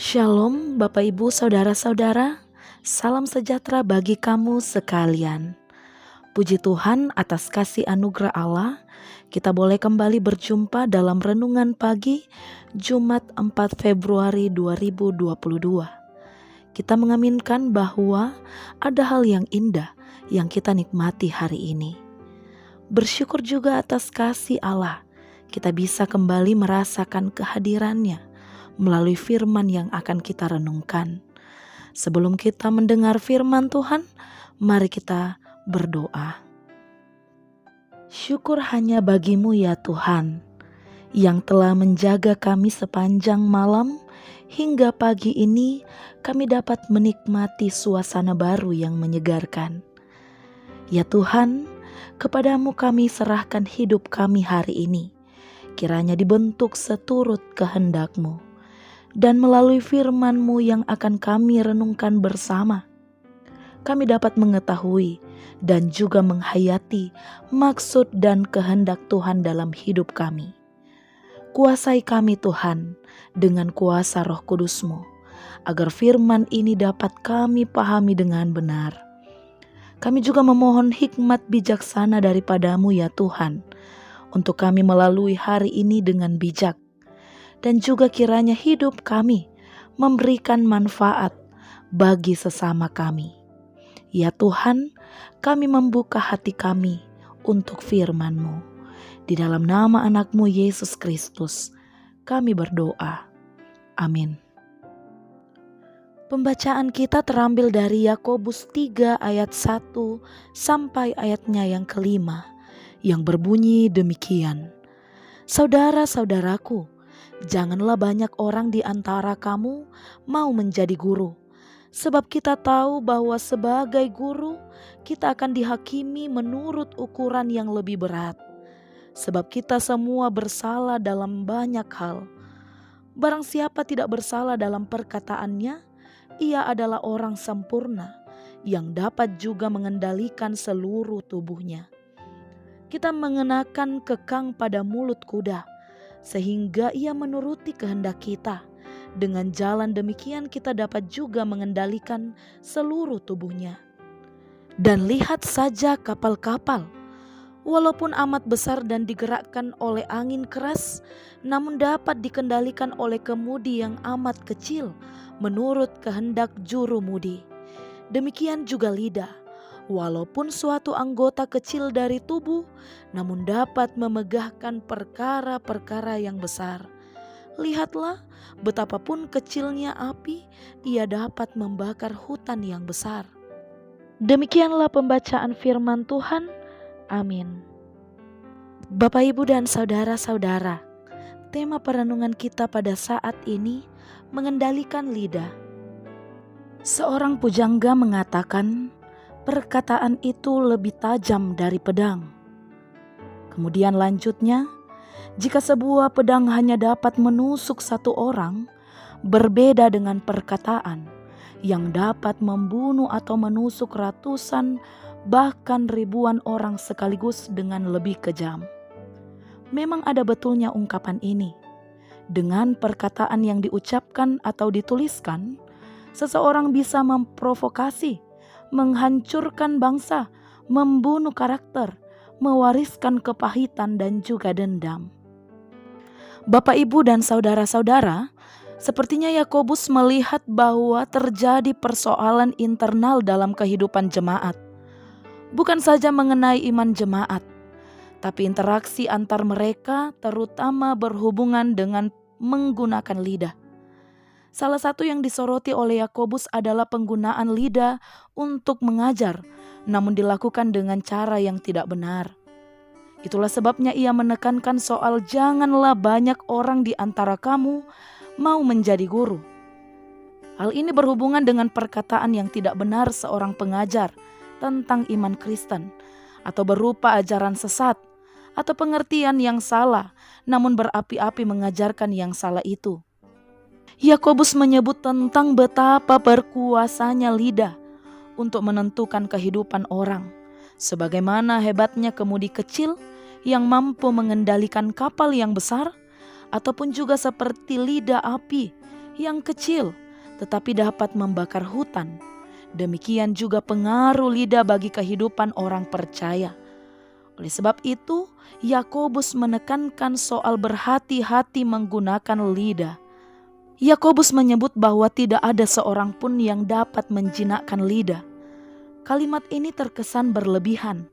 Shalom Bapak Ibu Saudara-saudara, salam sejahtera bagi kamu sekalian. Puji Tuhan atas kasih anugerah Allah, kita boleh kembali berjumpa dalam renungan pagi Jumat 4 Februari 2022. Kita mengaminkan bahwa ada hal yang indah yang kita nikmati hari ini. Bersyukur juga atas kasih Allah, kita bisa kembali merasakan kehadirannya melalui firman yang akan kita renungkan. Sebelum kita mendengar firman Tuhan, mari kita berdoa. Syukur hanya bagimu ya Tuhan, yang telah menjaga kami sepanjang malam, hingga pagi ini kami dapat menikmati suasana baru yang menyegarkan. Ya Tuhan, kepadamu kami serahkan hidup kami hari ini, kiranya dibentuk seturut kehendak-Mu. Dan melalui firman-Mu yang akan kami renungkan bersama, kami dapat mengetahui dan juga menghayati maksud dan kehendak Tuhan dalam hidup kami. Kuasai kami Tuhan dengan kuasa Roh Kudus-Mu, agar firman ini dapat kami pahami dengan benar. Kami juga memohon hikmat bijaksana daripada-Mu ya Tuhan, untuk kami melalui hari ini dengan bijak. Dan juga kiranya hidup kami memberikan manfaat bagi sesama kami. Ya Tuhan, kami membuka hati kami untuk firman-Mu. Di dalam nama anak-Mu Yesus Kristus, kami berdoa. Amin. Pembacaan kita terambil dari Yakobus 3 ayat 1 sampai ayatnya yang kelima, yang berbunyi demikian. Saudara-saudaraku, janganlah banyak orang di antara kamu mau menjadi guru, sebab kita tahu bahwa sebagai guru kita akan dihakimi menurut ukuran yang lebih berat. Sebab kita semua bersalah dalam banyak hal. Barang siapa tidak bersalah dalam perkataannya, ia adalah orang sempurna yang dapat juga mengendalikan seluruh tubuhnya. Kita mengenakan kekang pada mulut kuda, sehingga ia menuruti kehendak kita. Dengan jalan demikian kita dapat juga mengendalikan seluruh tubuhnya. Dan lihat saja kapal-kapal, walaupun amat besar dan digerakkan oleh angin keras, namun dapat dikendalikan oleh kemudi yang amat kecil menurut kehendak juru mudi. Demikian juga lidah, walaupun suatu anggota kecil dari tubuh, namun dapat memegahkan perkara-perkara yang besar. Lihatlah betapapun kecilnya api, ia dapat membakar hutan yang besar. Demikianlah pembacaan firman Tuhan. Amin. Bapak, Ibu, dan saudara-saudara, tema perenungan kita pada saat ini mengendalikan lidah. Seorang pujangga mengatakan, perkataan itu lebih tajam dari pedang. Kemudian lanjutnya, jika sebuah pedang hanya dapat menusuk satu orang, berbeda dengan perkataan yang dapat membunuh atau menusuk ratusan bahkan ribuan orang sekaligus dengan lebih kejam. Memang ada betulnya ungkapan ini. Dengan perkataan yang diucapkan atau dituliskan, seseorang bisa memprovokasi, menghancurkan bangsa, membunuh karakter, mewariskan kepahitan dan juga dendam. Bapak, Ibu, dan saudara-saudara, sepertinya Yakobus melihat bahwa terjadi persoalan internal dalam kehidupan jemaat. Bukan saja mengenai iman jemaat, tapi interaksi antar mereka terutama berhubungan dengan menggunakan lidah. Salah satu yang disoroti oleh Yakobus adalah penggunaan lidah untuk mengajar, namun dilakukan dengan cara yang tidak benar. Itulah sebabnya ia menekankan soal janganlah banyak orang di antara kamu mau menjadi guru. Hal ini berhubungan dengan perkataan yang tidak benar seorang pengajar tentang iman Kristen, atau berupa ajaran sesat, atau pengertian yang salah, namun berapi-api mengajarkan yang salah itu. Yakobus menyebut tentang betapa berkuasanya lidah untuk menentukan kehidupan orang, sebagaimana hebatnya kemudi kecil yang mampu mengendalikan kapal yang besar, ataupun juga seperti lidah api yang kecil tetapi dapat membakar hutan. Demikian juga pengaruh lidah bagi kehidupan orang percaya. Oleh sebab itu, Yakobus menekankan soal berhati-hati menggunakan lidah. Yakobus menyebut bahwa tidak ada seorang pun yang dapat menjinakkan lidah. Kalimat ini terkesan berlebihan,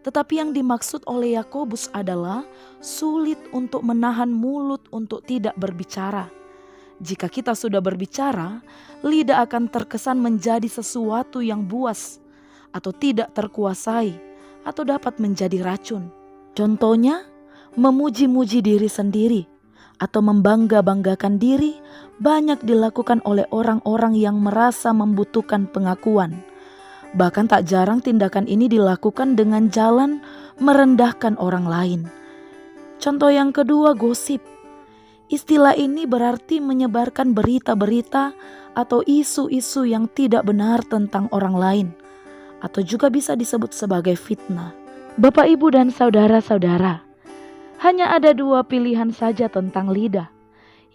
tetapi yang dimaksud oleh Yakobus adalah sulit untuk menahan mulut untuk tidak berbicara. Jika kita sudah berbicara, lidah akan terkesan menjadi sesuatu yang buas atau tidak terkuasai atau dapat menjadi racun. Contohnya, memuji-muji diri sendiri atau membangga-banggakan diri banyak dilakukan oleh orang-orang yang merasa membutuhkan pengakuan. Bahkan tak jarang tindakan ini dilakukan dengan jalan merendahkan orang lain. Contoh yang kedua, gosip. Istilah ini berarti menyebarkan berita-berita atau isu-isu yang tidak benar tentang orang lain, atau juga bisa disebut sebagai fitnah. Bapak, Ibu, dan saudara-saudara, hanya ada dua pilihan saja tentang lidah,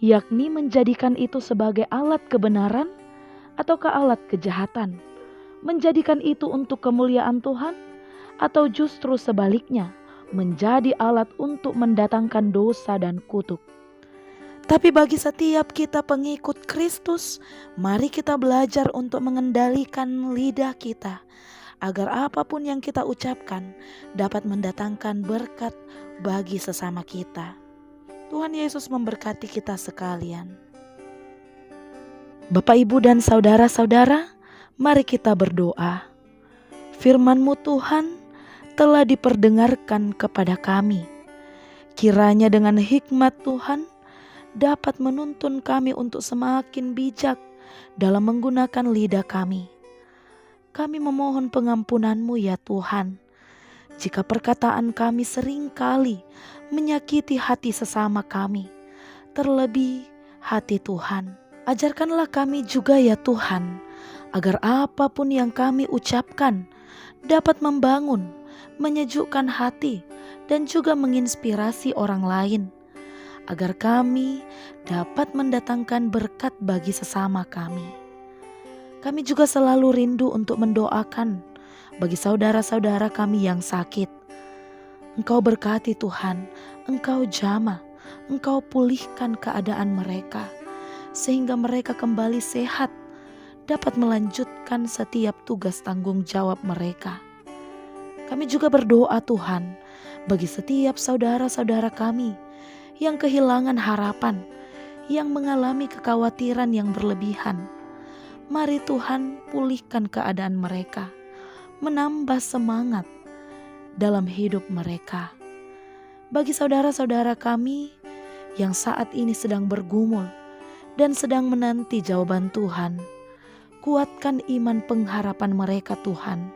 yakni menjadikan itu sebagai alat kebenaran ataukah alat kejahatan, menjadikan itu untuk kemuliaan Tuhan atau justru sebaliknya menjadi alat untuk mendatangkan dosa dan kutuk. Tapi bagi setiap kita pengikut Kristus, mari kita belajar untuk mengendalikan lidah kita agar apapun yang kita ucapkan dapat mendatangkan berkat bagi sesama kita. Tuhan Yesus memberkati kita sekalian. Bapak, Ibu, dan saudara-saudara, mari kita berdoa. Firman-Mu Tuhan telah diperdengarkan kepada kami. Kiranya dengan hikmat Tuhan dapat menuntun kami untuk semakin bijak dalam menggunakan lidah kami. Kami memohon pengampunan-Mu ya Tuhan, jika perkataan kami seringkali menyakiti hati sesama kami, terlebih hati Tuhan. Ajarkanlah kami juga ya Tuhan, agar apapun yang kami ucapkan dapat membangun, menyejukkan hati, dan juga menginspirasi orang lain, agar kami dapat mendatangkan berkat bagi sesama kami. Kami juga selalu rindu untuk mendoakan bagi saudara-saudara kami yang sakit. Engkau berkati Tuhan, Engkau jamah, Engkau pulihkan keadaan mereka, sehingga mereka kembali sehat, dapat melanjutkan setiap tugas tanggung jawab mereka. Kami juga berdoa Tuhan, bagi setiap saudara-saudara kami yang kehilangan harapan, yang mengalami kekhawatiran yang berlebihan. Mari Tuhan pulihkan keadaan mereka, menambah semangat dalam hidup mereka. Bagi saudara-saudara kami yang saat ini sedang bergumul dan sedang menanti jawaban Tuhan, kuatkan iman pengharapan mereka Tuhan.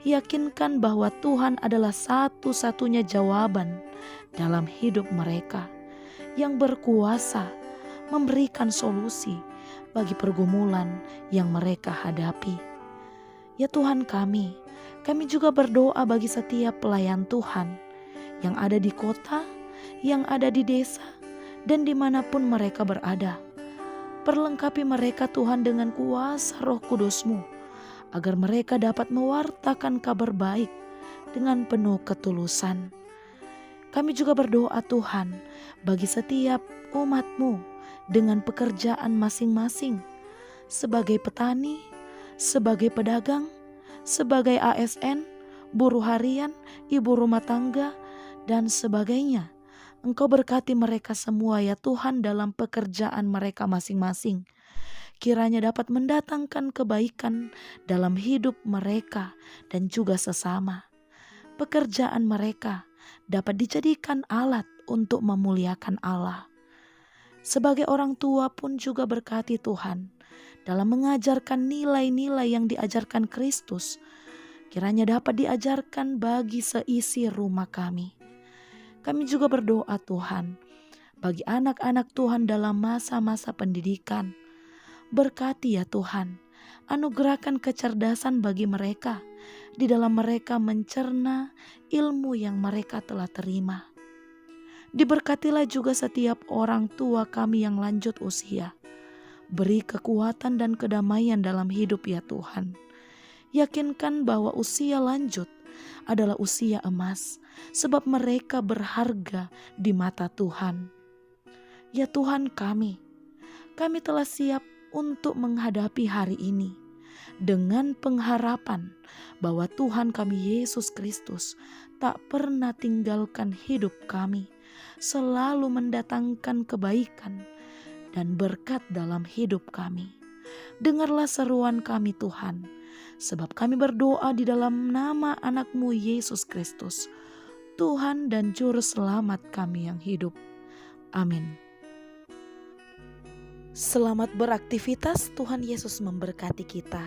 Yakinkan bahwa Tuhan adalah satu-satunya jawaban dalam hidup mereka yang berkuasa memberikan solusi bagi pergumulan yang mereka hadapi. Ya Tuhan kami juga berdoa bagi setiap pelayan Tuhan yang ada di kota, yang ada di desa, dan dimanapun mereka berada. Perlengkapi mereka Tuhan dengan kuasa Roh Kudus-Mu, agar mereka dapat mewartakan kabar baik dengan penuh ketulusan. Kami juga berdoa Tuhan bagi setiap umat-Mu dengan pekerjaan masing-masing, sebagai petani, sebagai pedagang, sebagai ASN, buruh harian, ibu rumah tangga, dan sebagainya. Engkau berkati mereka semua ya Tuhan dalam pekerjaan mereka masing-masing. Kiranya dapat mendatangkan kebaikan dalam hidup mereka dan juga sesama. Pekerjaan mereka dapat dijadikan alat untuk memuliakan Allah. Sebagai orang tua pun juga berkati Tuhan dalam mengajarkan nilai-nilai yang diajarkan Kristus. Kiranya dapat diajarkan bagi seisi rumah kami. Kami juga berdoa Tuhan bagi anak-anak Tuhan dalam masa-masa pendidikan. Berkati ya Tuhan, anugerahkan kecerdasan bagi mereka di dalam mereka mencerna ilmu yang mereka telah terima. Diberkatilah juga setiap orang tua kami yang lanjut usia. Beri kekuatan dan kedamaian dalam hidup ya Tuhan. Yakinkan bahwa usia lanjut adalah usia emas, sebab mereka berharga di mata Tuhan. Ya Tuhan kami telah siap untuk menghadapi hari ini dengan pengharapan bahwa Tuhan kami Yesus Kristus tak pernah tinggalkan hidup kami, selalu mendatangkan kebaikan dan berkat dalam hidup kami. Dengarlah seruan kami Tuhan, sebab kami berdoa di dalam nama anak-Mu Yesus Kristus, Tuhan dan Juru Selamat kami yang hidup. Amin. Selamat beraktivitas, Tuhan Yesus memberkati kita.